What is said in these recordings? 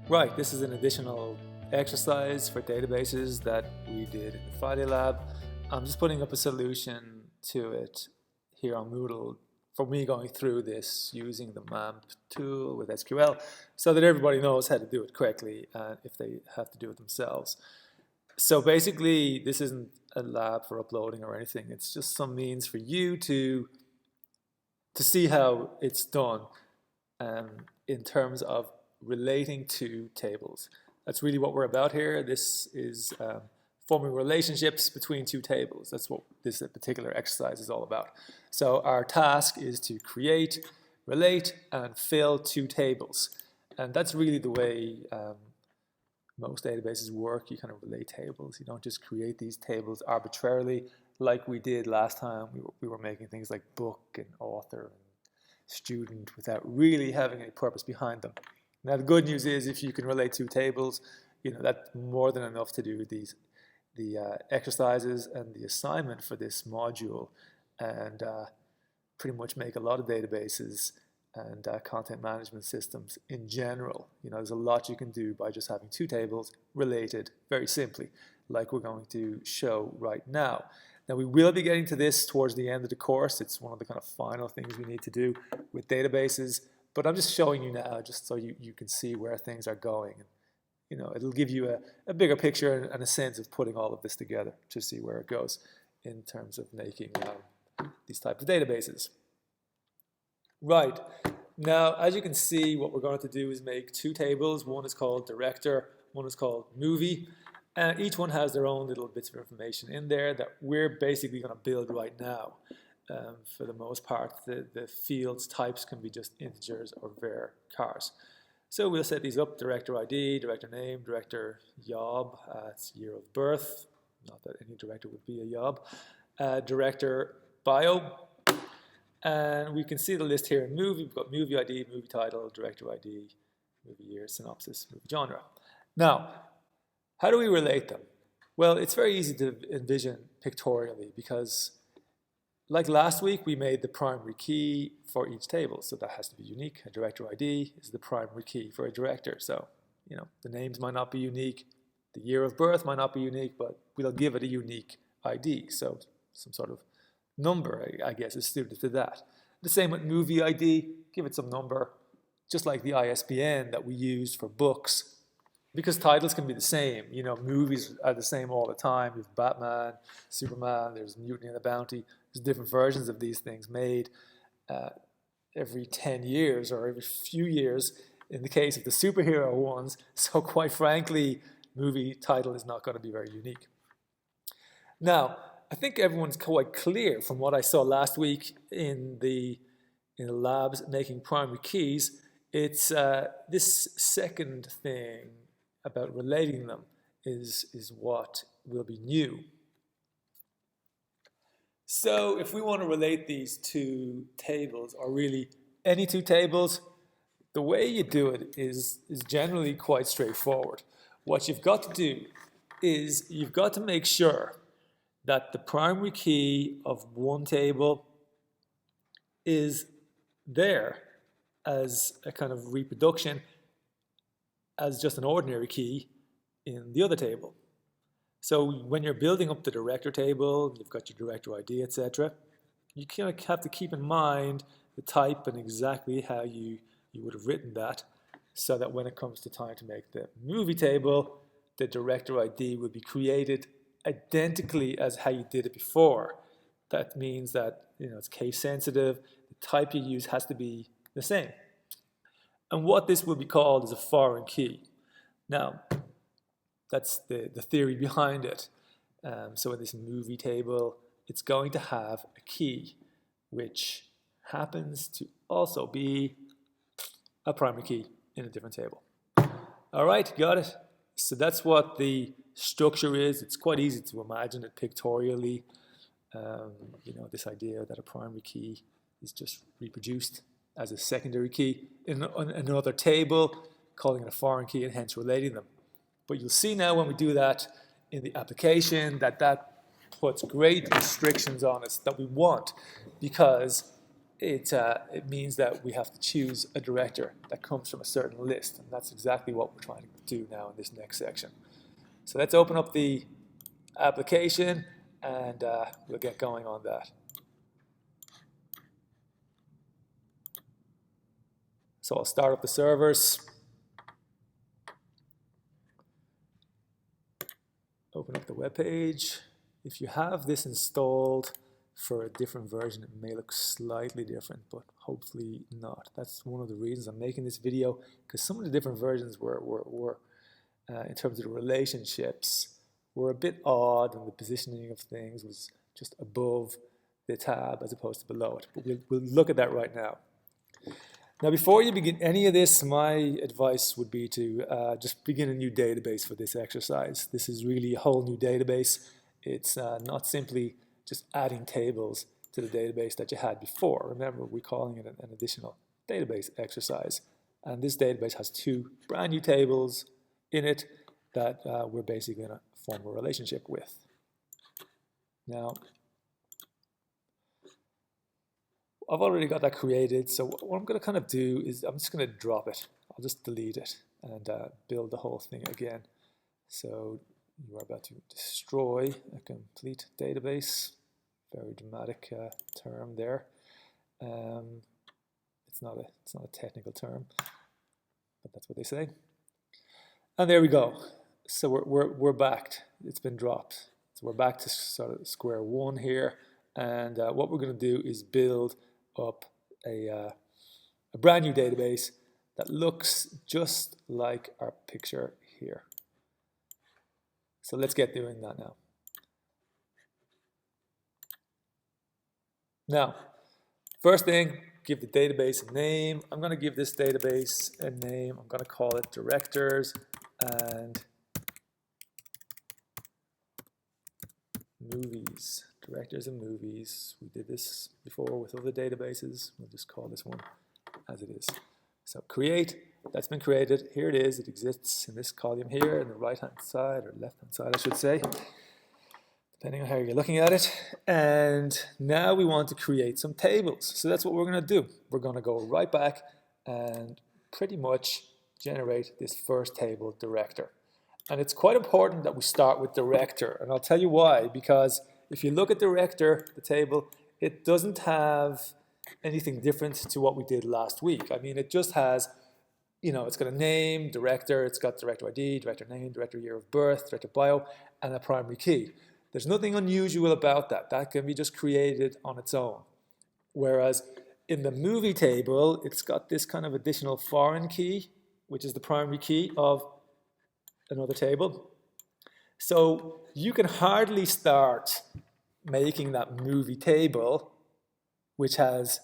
Right, this is an additional exercise for databases that we did in the Friday lab. I'm just putting up a solution to it here on Moodle for me going through this using the MAMP tool with SQL so that everybody knows how to do it correctly if they have to do it themselves. So basically, this isn't a lab for uploading or anything. It's just some means for you to see how it's done in terms of relating to tables. That's really what we're about here. This is forming relationships between two tables. That's what this particular exercise is all about. So our task is to create, relate, and fill two tables. And that's really the way most databases work. You kind of relate tables. You don't just create these tables arbitrarily like we did last time. We were making things like book and author and student without really having any purpose behind them. Now the good news is if you can relate two tables, that's more than enough to do the exercises and the assignment for this module, and pretty much make a lot of databases and content management systems in general. There's a lot you can do by just having two tables related very simply, like we're going to show right now. Now we will be getting to this towards the end of the course. It's one of the kind of final things we need to do with databases, but I'm just showing you now just so you can see where things are going. It'll give you a bigger picture and a sense of putting all of this together to see where it goes in terms of making these types of databases. Right, now as you can see, what we're going to do is make two tables. One is called director, one is called movie. And each one has their own little bits of information in there that we're basically going to build right now. For the most part, the fields types can be just integers or var chars. So we'll set these up: director ID, director name, director job, it's year of birth, not that any director would be a job, director bio, and we can see the list here in movie. We've got movie ID, movie title, director ID, movie year, synopsis, movie genre. Now, how do we relate them? Well, it's very easy to envision pictorially because, like last week, we made the primary key for each table, so that has to be unique. A director ID is the primary key for a director, so the names might not be unique, the year of birth might not be unique, but we'll give it a unique ID, so some sort of number, I guess, is suited to that. The same with movie ID, give it some number, just like the ISBN that we used for books. Because titles can be the same, movies are the same all the time. There's Batman, Superman, there's Mutiny on the Bounty. There's different versions of these things made every 10 years or every few years in the case of the superhero ones. So quite frankly, movie title is not going to be very unique. Now, I think everyone's quite clear from what I saw last week in the labs making primary keys. It's this second thing about relating them is what will be new. So if we want to relate these two tables, or really any two tables, the way you do it is generally quite straightforward. What you've got to do is you've got to make sure that the primary key of one table is there as a kind of reproduction as just an ordinary key in the other table. So when you're building up the director table, you've got your director ID, etc., you kind of have to keep in mind the type and exactly how you would have written that, so that when it comes to time to make the movie table, the director ID will be created identically as how you did it before. That means that it's case sensitive, the type you use has to be the same. And what this will be called is a foreign key. Now, that's the theory behind it. So in this movie table, it's going to have a key, which happens to also be a primary key in a different table. All right, got it? So that's what the structure is. It's quite easy to imagine it pictorially. This idea that a primary key is just reproduced as a secondary key in another table, calling it a foreign key and hence relating them. But you'll see now when we do that in the application that puts great restrictions on us that we want, because it means that we have to choose a director that comes from a certain list, and that's exactly what we're trying to do now in this next section. So let's open up the application and we'll get going on that. So I'll start up the servers, open up the web page. If you have this installed for a different version, it may look slightly different, but hopefully not. That's one of the reasons I'm making this video, because some of the different versions were in terms of the relationships, were a bit odd, and the positioning of things was just above the tab as opposed to below it. But we'll look at that right now. Now, before you begin any of this, my advice would be to just begin a new database for this exercise. This is really a whole new database. It's not simply just adding tables to the database that you had before. Remember, we're calling it an additional database exercise. And this database has two brand new tables in it that we're basically going to form a relationship with. Now, I've already got that created, so what I'm going to kind of do is I'm just going to drop it. I'll just delete it and build the whole thing again. So you are about to destroy a complete database. Very dramatic term there. It's not a technical term, but that's what they say. And there we go. So we're back. It's been dropped. So we're back to sort of square one here. And what we're going to do is build up a brand new database that looks just like our picture here. So let's get doing that now. Now, first thing, give the database a name. I'm going to give this database a name. I'm going to call it directors and movies. Directors and movies. We did this before with other databases. We'll just call this one as it is. So create, that's been created. Here it is. It exists in this column here in the right-hand side, or left-hand side, I should say, depending on how you're looking at it. And now we want to create some tables. So that's what we're going to do. We're going to go right back and pretty much generate this first table, director. And it's quite important that we start with director. And I'll tell you why. Because if you look at director, the table, it doesn't have anything different to what we did last week. I mean, it just has, it's got a name, director, it's got director ID, director name, director year of birth, director bio, and a primary key. There's nothing unusual about that. That can be just created on its own. Whereas in the movie table, it's got this kind of additional foreign key, which is the primary key of another table. So you can hardly start making that movie table, which has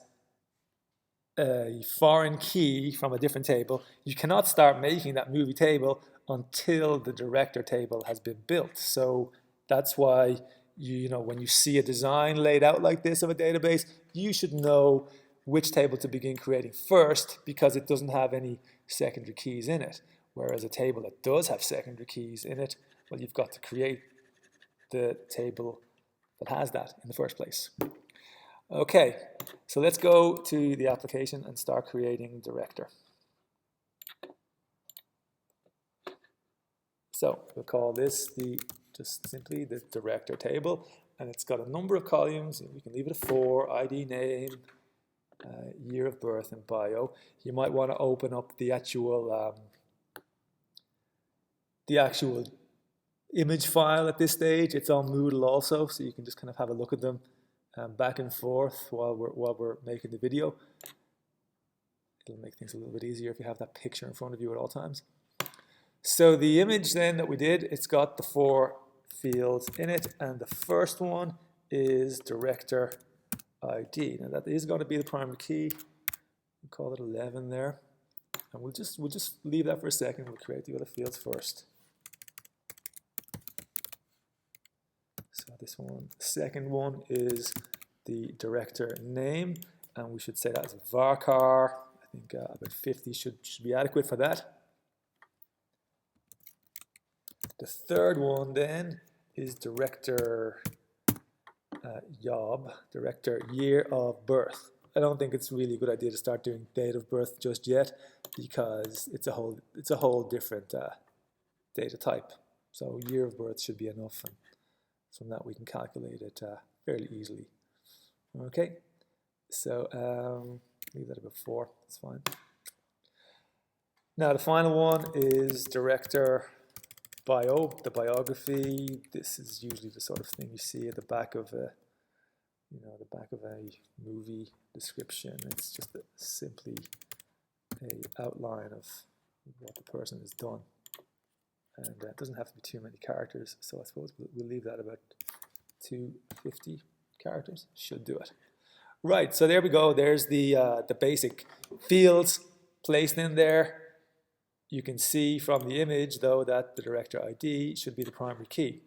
a foreign key from a different table. You cannot start making that movie table until the director table has been built. So that's why when you see a design laid out like this of a database, you should know which table to begin creating first, because it doesn't have any secondary keys in it. Whereas a table that does have secondary keys in it, well, you've got to create the table that has that in the first place. Okay, so let's go to the application and start creating director. So we'll call this just simply the director table, and it's got a number of columns. We can leave it a 4, ID, name, year of birth, and bio. You might want to open up the actual image file at this stage. It's on Moodle also, so you can just kind of have a look at them back and forth while we're making the video. It'll make things a little bit easier if you have that picture in front of you at all times. So the image then that we did, it's got the 4 fields in it, and the first one is director ID. Now that is going to be the primary key. We'll call it 11 there, and we'll just leave that for a second. We'll create the other fields first. So this one, the second one is the director name, and we should say that as varchar. I think about 50 should be adequate for that. The third one then is director job, director year of birth. I don't think it's really a good idea to start doing date of birth just yet, because it's a whole different data type. So year of birth should be enough, and from that we can calculate it fairly easily. Okay, so leave that about 4. That's fine. Now the final one is director bio, the biography. This is usually the sort of thing you see at the back of a, the back of a movie description. It's just simply an outline of what the person has done, and it doesn't have to be too many characters. So I suppose we'll leave that about 250 characters. Should do it. Right. So there we go. There's the basic fields placed in there. You can see from the image, though, that the director ID should be the primary key.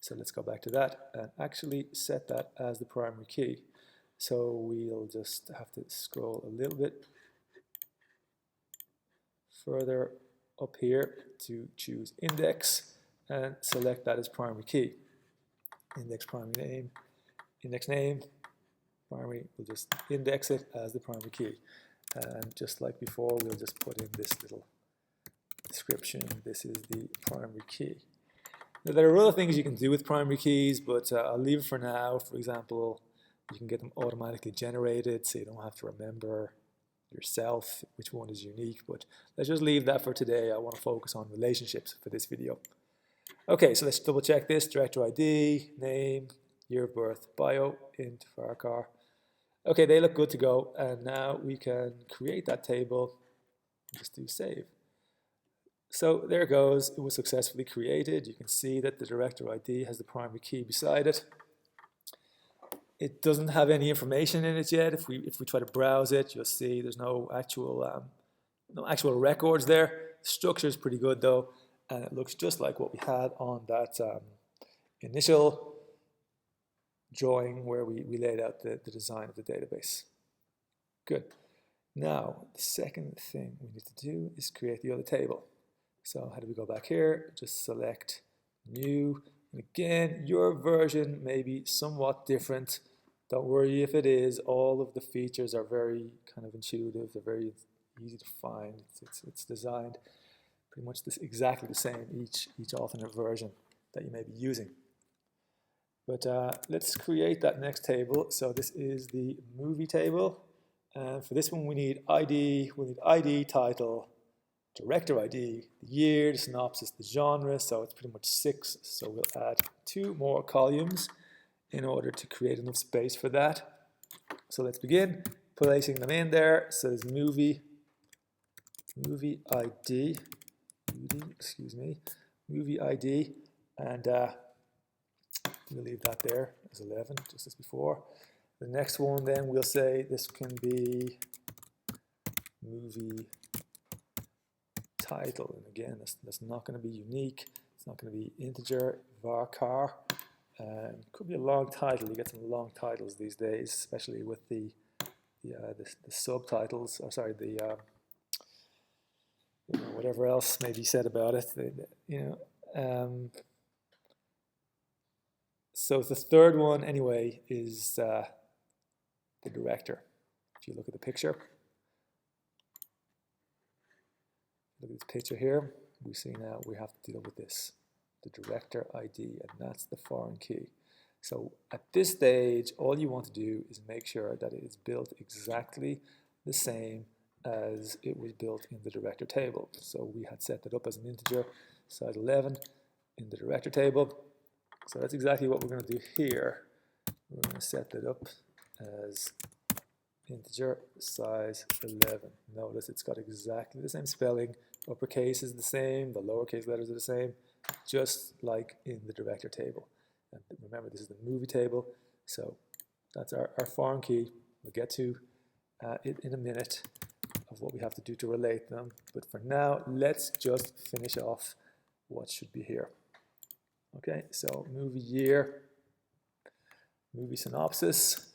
So let's go back to that and actually set that as the primary key. So we'll just have to scroll a little bit further up here to choose index and select that as primary key. Index primary name, index name, primary, we'll just index it as the primary key. And just like before, we'll just put in this little description. This is the primary key. Now, there are other things you can do with primary keys, but I'll leave it for now. For example, you can get them automatically generated, so you don't have to remember yourself which one is unique. But let's just leave that for today. I want to focus on relationships for this video. Okay, so let's double check this. Director ID, name, year of birth, bio, int, varchar. Okay, they look good to go. And now we can create that table. Just do save. So there it goes. It was successfully created. You can see that the director ID has the primary key beside it. It doesn't have any information in it yet. If we try to browse it, you'll see there's no actual records there. The structure is pretty good though, and it looks just like what we had on that initial drawing where we laid out the design of the database. Good. Now the second thing we need to do is create the other table. So how do we go back here? Just select new. And again, your version may be somewhat different. Don't worry if it is. All of the features are very kind of intuitive. They're very easy to find. It's designed pretty much exactly the same, each alternate version that you may be using. But let's create that next table. So this is the movie table. And for this one, we need ID. We need ID, title, director ID, the year, the synopsis, the genre, so it's pretty much 6. So we'll add 2 more columns in order to create enough space for that. So let's begin placing them in there. So there's movie ID, movie ID, and we'll leave that there as 11, just as before. The next one then we'll say this can be movie title, and again that's not going to be unique. It's not going to be integer, varchar. Could be a long title. You get some long titles these days, especially with the subtitles, or sorry, whatever else may be said about it. So the third one anyway is the director. If you look at the picture. Look at this picture here. We see now we have to deal with this, the director ID, and that's the foreign key. So at this stage, all you want to do is make sure that it is built exactly the same as it was built in the director table. So we had set that up as an integer, size 11, in the director table. So that's exactly what we're going to do here. We're going to set that up as integer, size 11. Notice it's got exactly the same spelling. Uppercase is the same, the lowercase letters are the same, just like in the director table. And remember, this is the movie table, so that's our foreign key. We'll get to it in a minute of what we have to do to relate them. But for now, let's just finish off what should be here. Okay, so movie year, movie synopsis.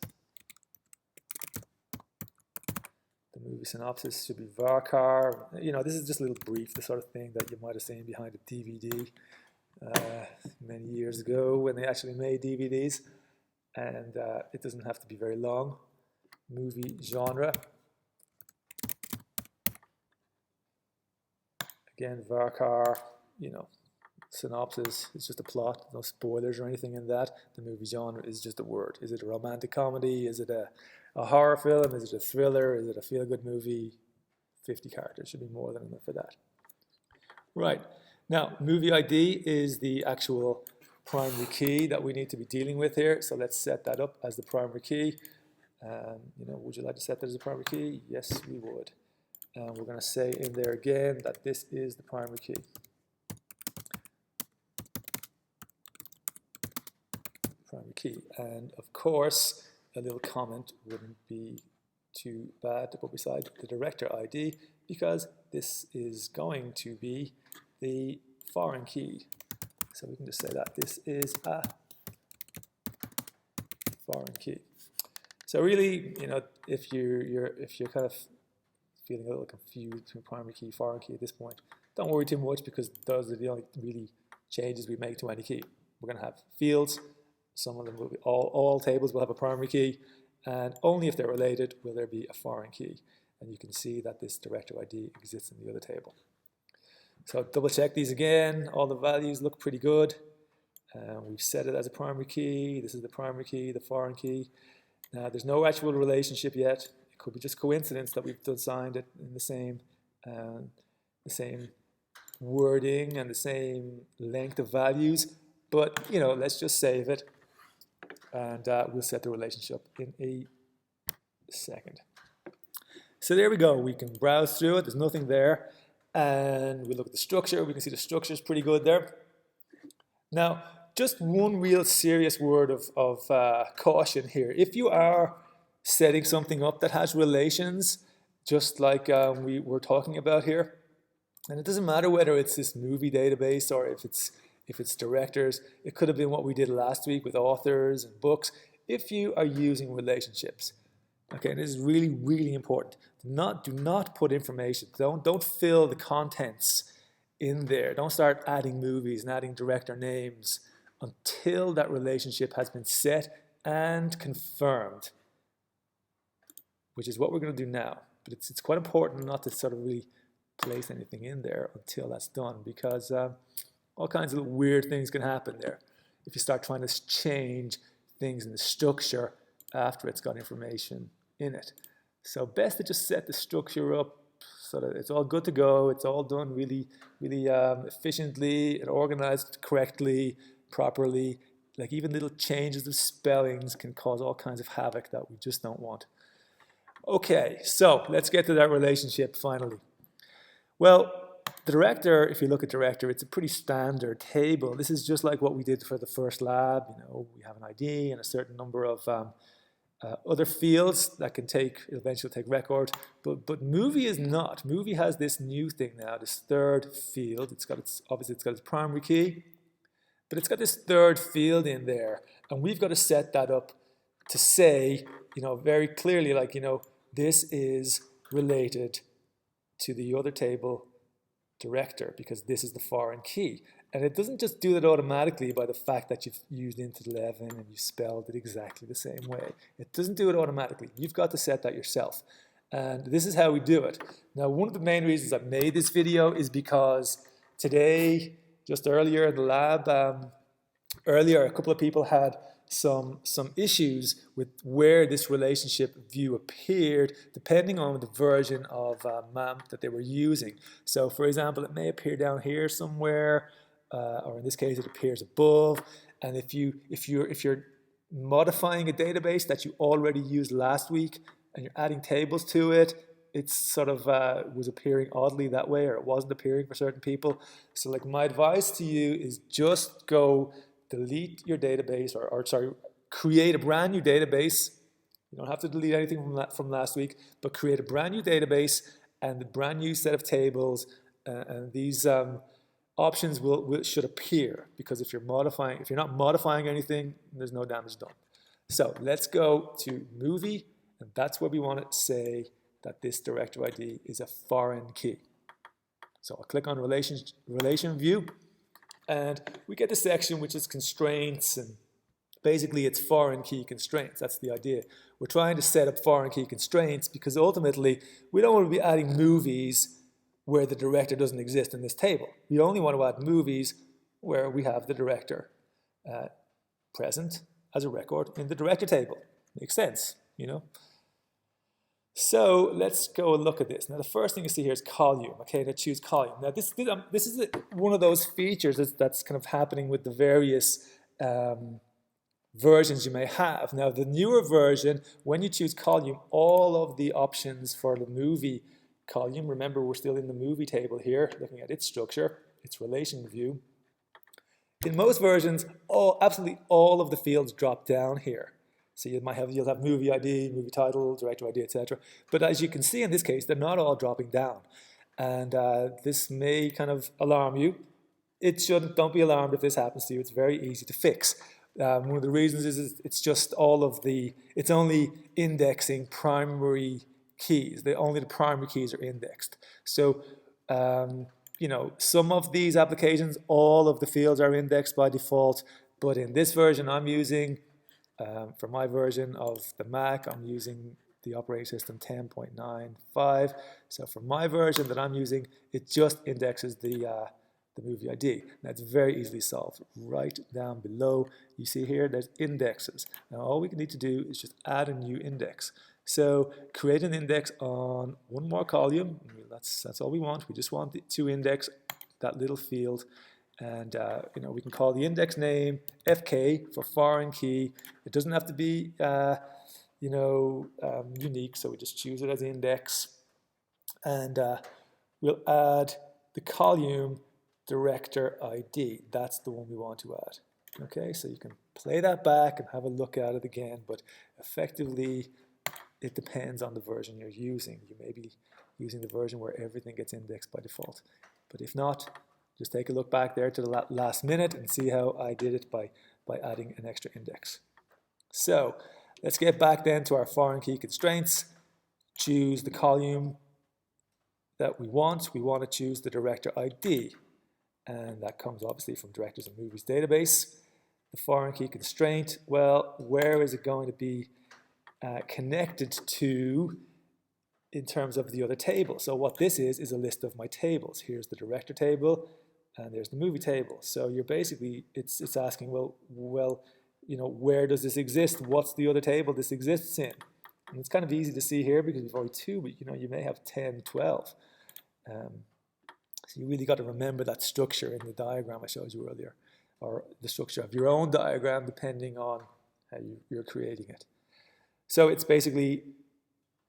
Movie synopsis should be varchar. This is just a little brief, the sort of thing that you might have seen behind a DVD many years ago when they actually made DVDs. And it doesn't have to be very long. movie genre. Again, varchar, synopsis is just a plot, no spoilers or anything in that. The movie genre is just a word. Is it a romantic comedy? Is it a horror film? Is it a thriller? Is it a feel-good movie? 50 characters should be more than enough for that. Right, now movie ID is the actual primary key that we need to be dealing with here. So let's set that up as the primary key. Would you like to set that as the primary key? Yes, we would. And we're going to say in there again that this is the primary key. Primary key. And of course, a little comment wouldn't be too bad to put beside the director ID, because this is going to be the foreign key. So we can just say that this is a foreign key. So really, if you're kind of feeling a little confused between primary key, foreign key at this point, don't worry too much, because those are the only really changes we make to any key. We're going to have fields. Some of them will be, all tables will have a primary key, and only if they're related will there be a foreign key. And you can see that this director ID exists in the other table. So double check these again. All the values look pretty good. We've set it as a primary key. This is the primary key, the foreign key. Now there's no actual relationship yet. It could be just coincidence that we've assigned it in the same wording and the same length of values. But let's just save it, and we'll set the relationship in a second. So there we go. We can browse through it. There's nothing there. And we look at the structure. We can see the structure is pretty good there. Now, just one real serious word of caution here. If you are setting something up that has relations, just like we were talking about here, and it doesn't matter whether it's this movie database or if it's directors, it could have been what we did last week with authors and books. If you are using relationships, okay, and this is really, really important. Do not put information. Don't fill the contents in there. Don't start adding movies and adding director names until that relationship has been set and confirmed, which is what we're going to do now. But it's quite important not to sort of really place anything in there until that's done, because all kinds of weird things can happen there if you start trying to change things in the structure after it's got information in it. So best to just set the structure up so that it's all good to go. It's all done really, really efficiently and organized correctly, properly. Like even little changes of spellings can cause all kinds of havoc that we just don't want. Okay, so let's get to that relationship finally. Well, the director, if you look at director, it's a pretty standard table. This is just like what we did for the first lab. We have an ID and a certain number of other fields that can eventually take record, but movie is not. Movie has this new thing now, this third field. Obviously it's got its primary key, but it's got this third field in there, and we've got to set that up to say, very clearly, like, this is related to the other table director, because this is the foreign key. And it doesn't just do that automatically by the fact that you've used int 11 and you spelled it exactly the same way. It doesn't do it automatically. You've got to set that yourself. And this is how we do it. Now, one of the main reasons I've made this video is because today, just earlier in the lab, a couple of people had some issues with where this relationship view appeared, depending on the version of MAMP that they were using. So, for example, it may appear down here somewhere, or in this case, it appears above. And if you're modifying a database that you already used last week and you're adding tables to it, it's sort of was appearing oddly that way, or it wasn't appearing for certain people. So, like, my advice to you is just go delete your database, or create a brand new database. You don't have to delete anything from last week, but create a brand new database and a brand new set of tables, and these options should appear, because if you're not modifying anything, there's no damage done. So let's go to movie, and that's where we want to say that this director ID is a foreign key. So I'll click on relation view, and we get the section which is constraints and Basically, it's foreign key constraints. That's the idea. We're trying to set up foreign key constraints because ultimately we don't want to be adding movies where the director doesn't exist in this table. We only want to add movies where we have the director present as a record in the director table. Makes sense, you know? So let's go and look at this. Now the first thing you see here is column. Okay, let's choose column. Now this is one of those features that's kind of happening with the various versions you may have. Now the newer version, when you choose column, all of the options for the movie column, remember we're still in the movie table here, looking at its structure, its relation view. In most versions, absolutely all of the fields drop down here. So you'll have movie ID, movie title, director ID, etc. But as you can see in this case, they're not all dropping down. And this may kind of alarm you. It shouldn't. Don't be alarmed if this happens to you. It's very easy to fix. One of the reasons is it's just it's only indexing primary keys. Only the primary keys are indexed. So, you know, some of these applications, all of the fields are indexed by default. But in this version I'm using, for my version of the Mac, I'm using the operating system 10.95. So for my version that I'm using, it just indexes the movie ID. That's very easily solved. Right down below, you see here, there's indexes. Now all we need to do is just add a new index. So create an index on one more column. That's all we want. We just want to index that little field. And you know, we can call the index name FK for foreign key. It doesn't have to be you know, unique, so we just choose it as index. And we'll add the column director ID. That's the one we want to add. Okay, so you can play that back and have a look at it again, but effectively it depends on the version you're using. You may be using the version where everything gets indexed by default. But if not, just take a look back there to the last minute and see how I did it by adding an extra index. So let's get back then to our foreign key constraints. Choose the column that we want. We want to choose the director ID. And that comes obviously from directors and movies database. The foreign key constraint, well, where is it going to be connected to in terms of the other table? So what this is a list of my tables. Here's the director table, and there's the movie table. So you're basically, it's asking, well, you know, where does this exist? What's the other table this exists in? And it's kind of easy to see here because we've only 2, but you know, you may have 10, 12. So you really got to remember that structure in the diagram I showed you earlier, or the structure of your own diagram depending on how you're creating it. So it's basically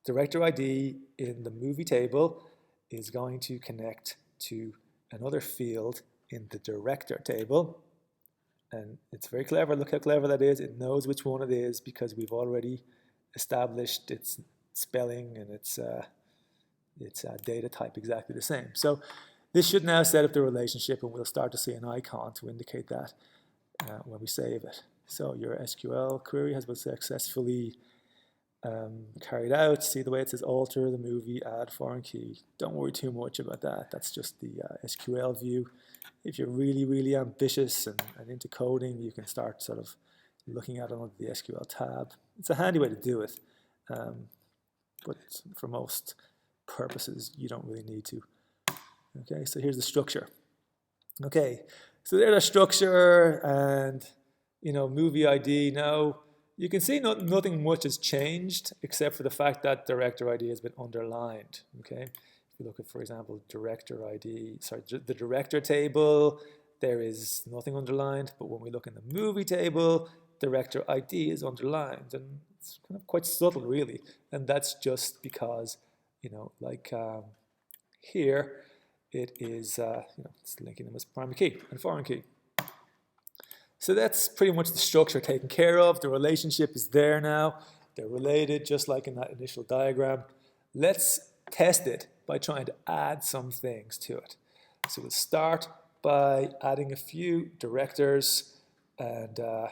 director ID in the movie table is going to connect to another field in the director table. And it's very clever. Look how clever that is. It knows which one it is because we've already established its spelling and its data type exactly the same. So this should now set up the relationship, and we'll start to see an icon to indicate that when we save it. So your SQL query has been successfully carried out. See the way it says alter the movie, add foreign key. Don't worry too much about that. That's just the SQL view. If you're really, really ambitious and into coding, you can start sort of looking at it under the SQL tab. It's a handy way to do it, but for most purposes, you don't really need to. Okay, so here's the structure. Okay, so there's our structure and, you know, movie ID. Now, you can see nothing much has changed except for the fact that director ID has been underlined. Okay, if you look at, for example, director ID, sorry, the director table, there is nothing underlined, but when we look in the movie table, director ID is underlined, and it's kind of quite subtle, really. And that's just because, you know, like here, it is, you know, it's linking them as primary key and foreign key. So that's pretty much the structure taken care of. The relationship is there now. They're related, just like in that initial diagram. Let's test it by trying to add some things to it. So we'll start by adding a few directors, and then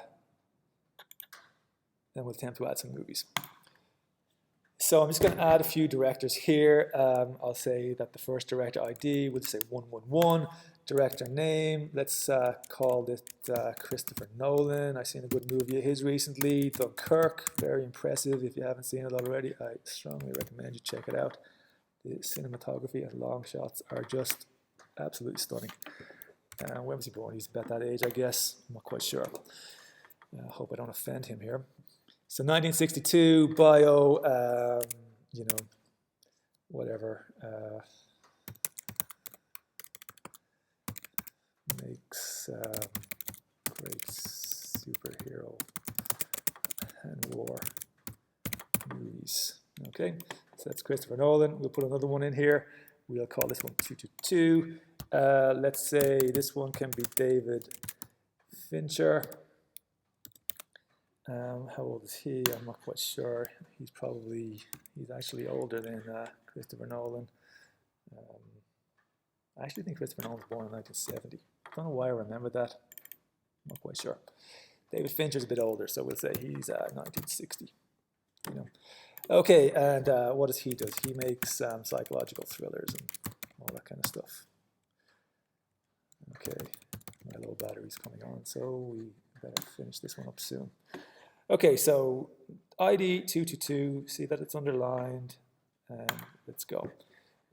we'll attempt to add some movies. So I'm just going to add a few directors here. I'll say that the first director ID, we'll say 111. Director name, let's call it Christopher Nolan. I've seen a good movie of his recently, Dunkirk, very impressive. If you haven't seen it already, I strongly recommend you check it out. The cinematography and long shots are just absolutely stunning. When was he born? He's about that age, I guess. I'm not quite sure. I hope I don't offend him here. So 1962, bio, you know, whatever. Makes great superhero and war movies. Okay, so that's Christopher Nolan. We'll put another one in here. We'll call this one 222. Let's say this one can be David Fincher. How old is he? I'm not quite sure. He's actually older than Christopher Nolan. I actually think Christopher Nolan was born in 1970. I don't know why I remember that. I'm not quite sure. David Fincher's a bit older, so we'll say he's 1960. You know. Okay, and what does he do? He makes psychological thrillers and all that kind of stuff. Okay, my low battery's coming on, so we better finish this one up soon. Okay, so ID 222, see that it's underlined, and let's go.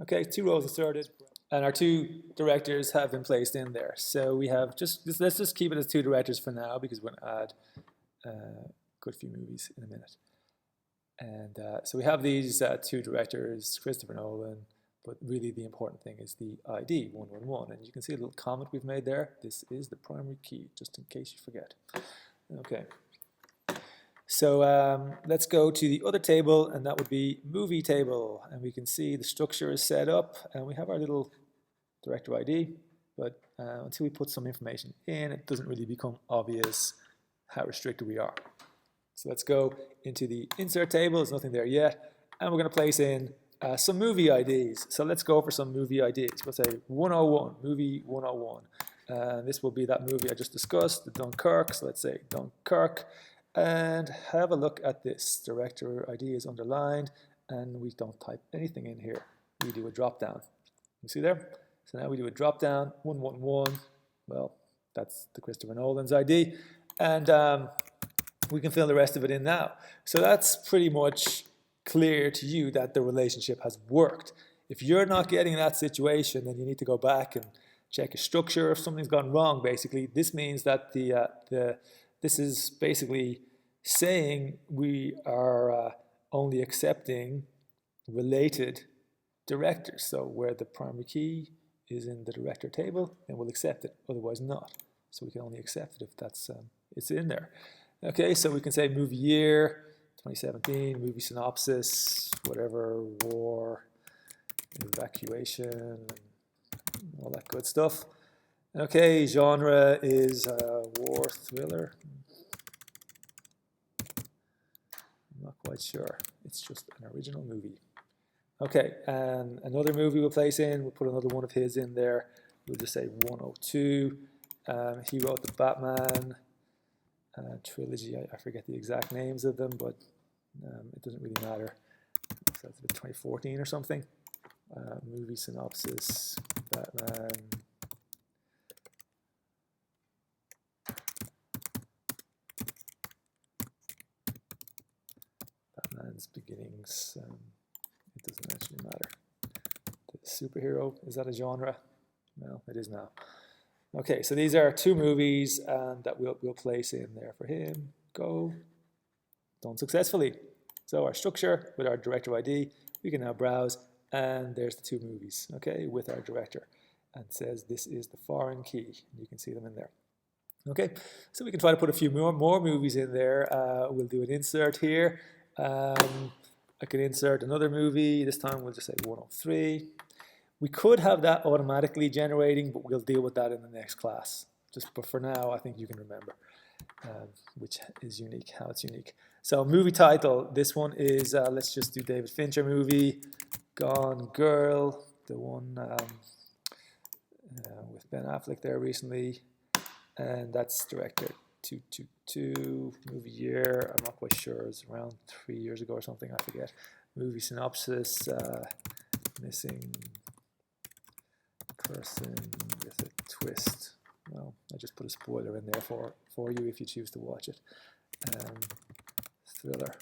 Okay, 2 rows inserted, and our 2 directors have been placed in there. So we have let's just keep it as 2 directors for now, because we're going to add a good few movies in a minute. And so we have these 2 directors, Christopher Nolan, but really the important thing is the ID, 111. And you can see a little comment we've made there. This is the primary key, just in case you forget. Okay. So let's go to the other table, and that would be movie table. And we can see the structure is set up, and we have our little director ID. But until we put some information in, it doesn't really become obvious how restricted we are. So let's go into the insert table. There's nothing there yet. And we're going to place in some movie IDs. So let's go for some movie IDs. We'll say 101, movie 101. This will be that movie I just discussed, the Dunkirk. So let's say Dunkirk. And have a look at this. Director ID is underlined, and we don't type anything in here. We do a drop down. You see there? So now we do a drop down, 111. Well, that's the Christopher Nolan's ID. And we can fill the rest of it in now. So that's pretty much clear to you that the relationship has worked. If you're not getting that situation, then you need to go back and check your structure. If something's gone wrong, basically, this means that this is basically saying we are only accepting related directors. So where the primary key is in the director table, then we'll accept it, otherwise not. So we can only accept it if that's it's in there. Okay, so we can say movie year, 2017, movie synopsis, whatever, war, evacuation, all that good stuff. Okay, genre is war thriller. I'm not quite sure. It's just an original movie. Okay, and another movie we'll place in. We'll put another one of his in there. We'll just say 102. He wrote the Batman trilogy. I forget the exact names of them, but it doesn't really matter. So it's 2014 or something. Movie synopsis, Batman. Batman's beginnings. It doesn't actually matter. The superhero, is that a genre? No, it is now. Okay, so these are 2 movies that we'll place in there for him. Go. Done successfully. So our structure with our director ID, we can now browse, and there's the 2 movies, okay, with our director. And it says this is the foreign key. You can see them in there. Okay, so we can try to put a few more movies in there. We'll do an insert here. I can insert another movie. This time we'll just say 103. We could have that automatically generating, but we'll deal with that in the next class. But for now, I think you can remember which is unique, how it's unique. So movie title, this one is, let's just do David Fincher movie, Gone Girl, the one with Ben Affleck there recently. And that's director 222, movie year, I'm not quite sure, it's around 3 years ago or something, I forget. Movie synopsis, missing person with a twist. Well, I just put a spoiler in there for you if you choose to watch it. Thriller.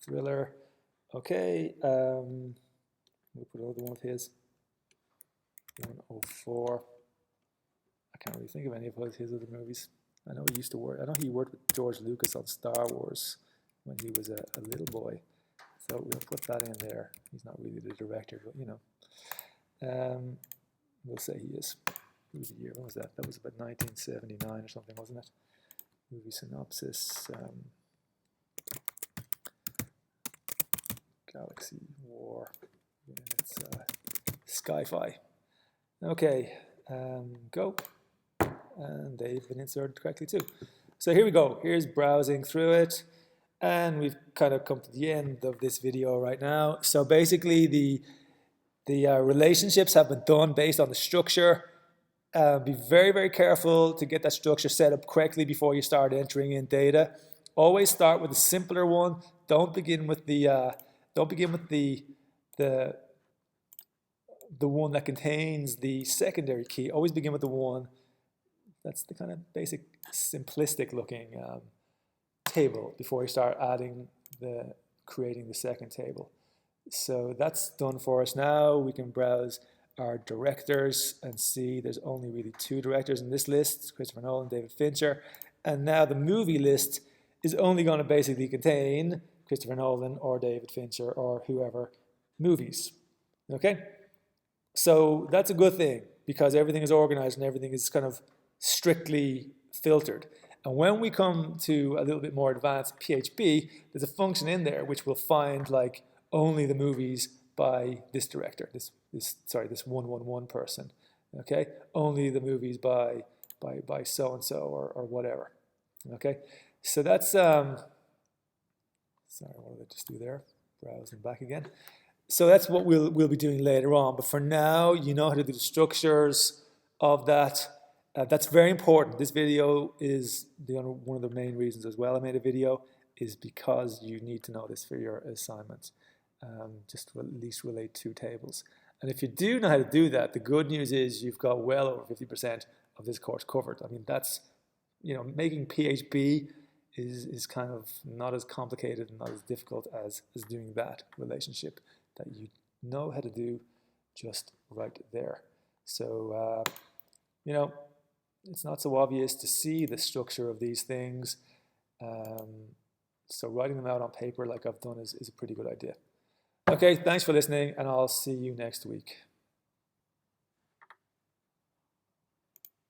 Thriller. Okay. We'll put another one of his. 104. I can't really think of any of his other movies. I know he used to work. I know he worked with George Lucas on Star Wars when he was a little boy. So we'll put that in there. He's not really the director, but you know. We'll say he is. Movie year. When was that? That was about 1979 or something, wasn't it? Movie synopsis. Galaxy War. Yeah, it's sci-fi. Okay, go. And they've been inserted correctly too. So here we go. Here's browsing through it. And we've kind of come to the end of this video right now. So basically the relationships have been done based on the structure. Be very, very careful to get that structure set up correctly before you start entering in data. Always start with the simpler one. Don't begin with the one that contains the secondary key. Always begin with the one that's the kind of basic, simplistic looking table before you start creating the second table. So that's done for us now. We can browse our directors and see there's only really 2 directors in this list, Christopher Nolan, David Fincher. And now the movie list is only going to basically contain Christopher Nolan or David Fincher or whoever movies. Okay? So that's a good thing because everything is organized and everything is kind of strictly filtered. And when we come to a little bit more advanced PHP, there's a function in there which will find like only the movies by this director, this 111 person, okay? Only the movies by so-and-so or whatever, okay? So that's, sorry, what did I just do there? Browsing back again. So that's what we'll be doing later on, but for now, you know how to do the structures of that. That's very important. This video is one of the main reasons as well I made a video, is because you need to know this for your assignments. Just to at least relate 2 tables. And if you do know how to do that, the good news is you've got well over 50% of this course covered. I mean, that's, you know, making PHP is kind of not as complicated and not as difficult as doing that relationship that you know how to do just right there. So, you know, it's not so obvious to see the structure of these things. So writing them out on paper like I've done is a pretty good idea. Okay, thanks for listening, and I'll see you next week.